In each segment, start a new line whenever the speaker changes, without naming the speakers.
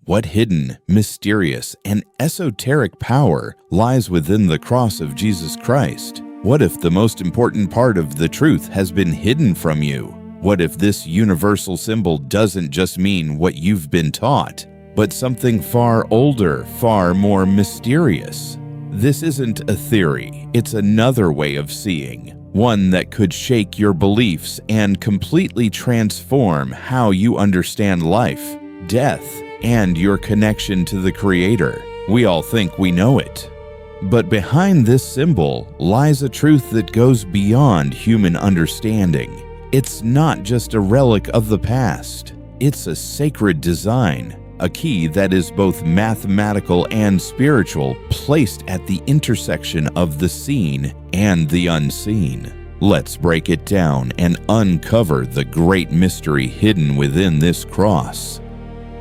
What hidden, mysterious, and esoteric power lies within the cross of Jesus Christ? What if the most important part of the truth has been hidden from you? What if this universal symbol doesn't just mean what you've been taught, but something far older, far more mysterious? This isn't a theory, it's another way of seeing, one that could shake your beliefs and completely transform how you understand life, death, and your connection to the Creator. We all think we know it. But behind this symbol lies a truth that goes beyond human understanding. It's not just a relic of the past. It's a sacred design, a key that is both mathematical and spiritual, placed at the intersection of the seen and the unseen. Let's break it down and uncover the great mystery hidden within this cross.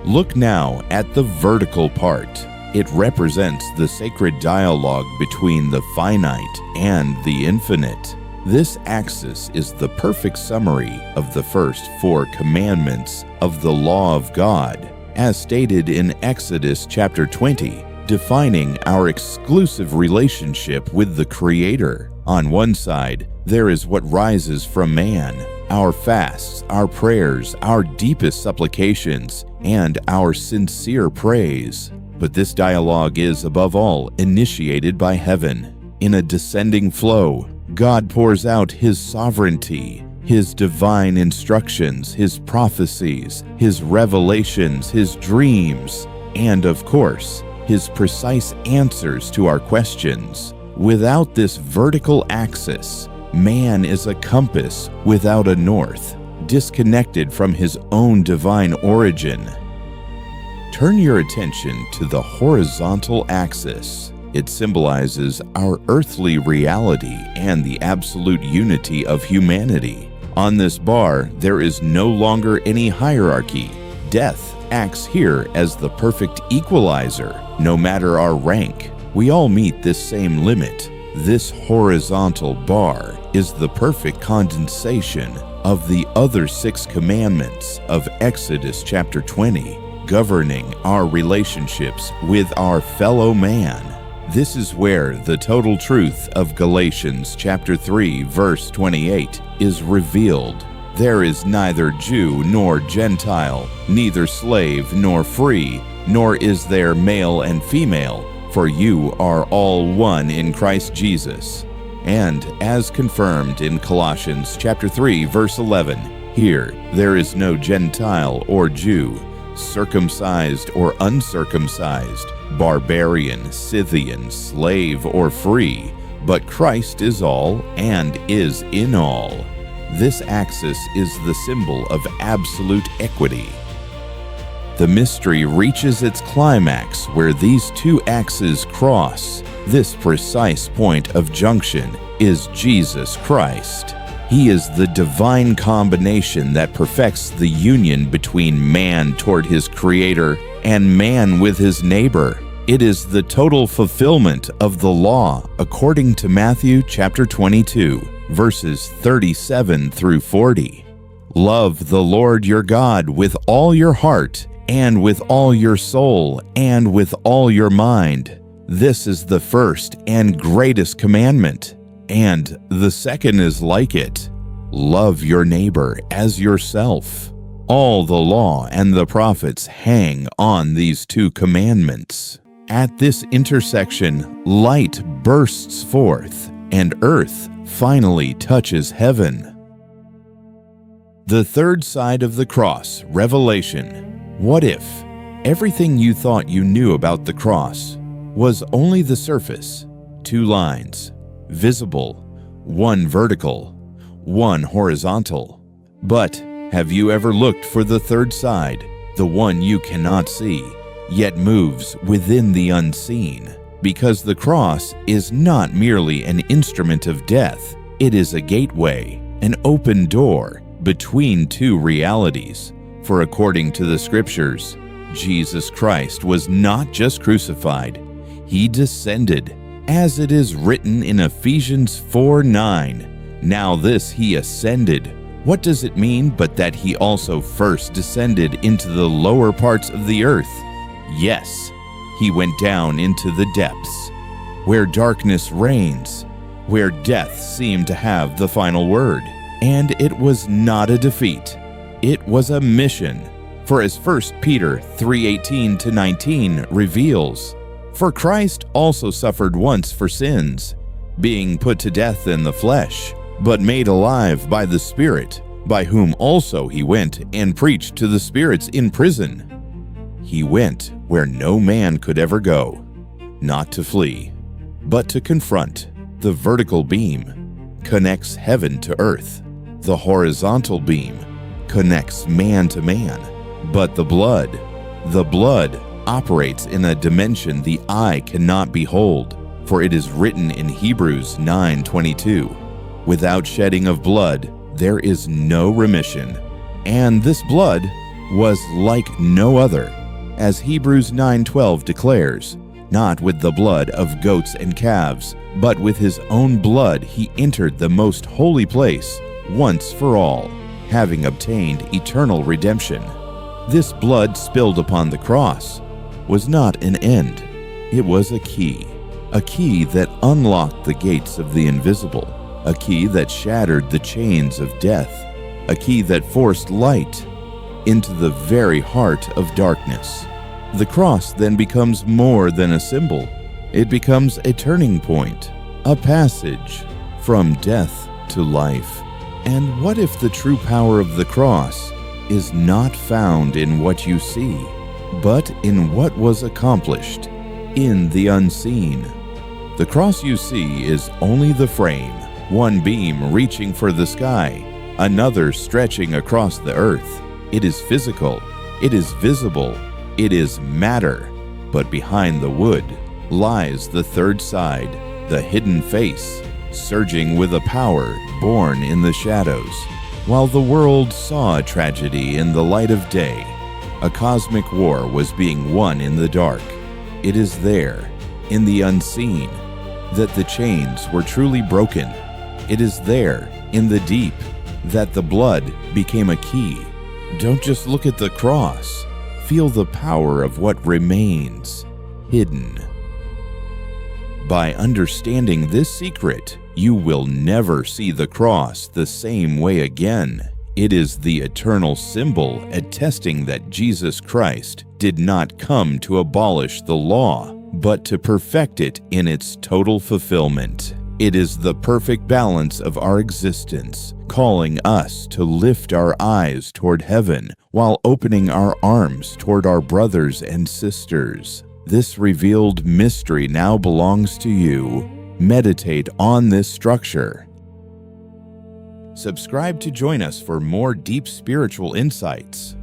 Look now at the vertical part. It represents the sacred dialogue between the finite and the infinite. This axis is the perfect summary of the first 4 commandments of the law of God, as stated in Exodus chapter 20, defining our exclusive relationship with the Creator. On one side, there is what rises from man, our fasts, our prayers, our deepest supplications, and our sincere praise. But this dialogue is, above all, initiated by heaven. In a descending flow, God pours out His sovereignty, His divine instructions, His prophecies, His revelations, His dreams, and, of course, His precise answers to our questions. Without this vertical axis, man is a compass without a north, disconnected from his own divine origin. Turn your attention to the horizontal axis. It symbolizes our earthly reality and the absolute unity of humanity. On this bar, there is no longer any hierarchy. Death acts here as the perfect equalizer, no matter our rank. We all meet this same limit. This horizontal bar is the perfect condensation of the other 6 commandments of Exodus chapter 20, governing our relationships with our fellow man. This is where the total truth of Galatians chapter 3 verse 28 is revealed. There is neither Jew nor Gentile, neither slave nor free, nor is there male and female, for you are all one in Christ Jesus. And as confirmed in Colossians chapter 3 verse 11, here there is no Gentile or Jew, circumcised or uncircumcised, barbarian, Scythian, slave or free, but Christ is all and is in all. This axis is the symbol of absolute equity. The mystery reaches its climax where these 2 axes cross. This precise point of junction is Jesus Christ. He is the divine combination that perfects the union between man toward his Creator and man with his neighbor. It is the total fulfillment of the law according to Matthew chapter 22, verses 37 through 40. Love the Lord your God with all your heart, and with all your soul, and with all your mind. This is the first and greatest commandment, and the second is like it. Love your neighbor as yourself. All the law and the prophets hang on these 2 commandments. At this intersection, light bursts forth, and earth finally touches heaven. The third side of the cross, Revelation. What if everything you thought you knew about the cross was only the surface? 2 lines, visible, 1 vertical, 1 horizontal. But have you ever looked for the third side, the one you cannot see, yet moves within the unseen? Because the cross is not merely an instrument of death, it is a gateway, an open door between 2 realities. For according to the Scriptures, Jesus Christ was not just crucified, He descended, as it is written in Ephesians 4:9. Now this He ascended. What does it mean but that He also first descended into the lower parts of the earth? Yes, he went down into the depths, where darkness reigns, where death seemed to have the final word. And it was not a defeat. It was a mission. For as 1 Peter 3:18-19 reveals, "For Christ also suffered once for sins, being put to death in the flesh, but made alive by the Spirit, by whom also he went and preached to the spirits in prison." He went where no man could ever go, not to flee, but to confront. The vertical beam connects heaven to earth. The horizontal beam connects man to man. But the blood operates in a dimension the eye cannot behold, for it is written in Hebrews 9:22, "Without shedding of blood, there is no remission." And this blood was like no other, as Hebrews 9:12 declares, "Not with the blood of goats and calves, but with his own blood he entered the most holy place once for all, having obtained eternal redemption." This blood spilled upon the cross was not an end. It was a key that unlocked the gates of the invisible, a key that shattered the chains of death, a key that forced light into the very heart of darkness. The cross then becomes more than a symbol. It becomes a turning point, a passage from death to life. And what if the true power of the cross is not found in what you see, but in what was accomplished in the unseen? The cross you see is only the frame, one beam reaching for the sky, another stretching across the earth. It is physical, it is visible, it is matter. But behind the wood lies the third side, the hidden face, surging with a power born in the shadows. While the world saw a tragedy in the light of day, a cosmic war was being won in the dark. It is there, in the unseen, that the chains were truly broken. It is there, in the deep, that the blood became a key. Don't just look at the cross. Feel the power of what remains hidden. By understanding this secret, you will never see the cross the same way again. It is the eternal symbol attesting that Jesus Christ did not come to abolish the law, but to perfect it in its total fulfillment. It is the perfect balance of our existence, calling us to lift our eyes toward heaven while opening our arms toward our brothers and sisters. This revealed mystery now belongs to you. Meditate on this structure. Subscribe to join us for more deep spiritual insights.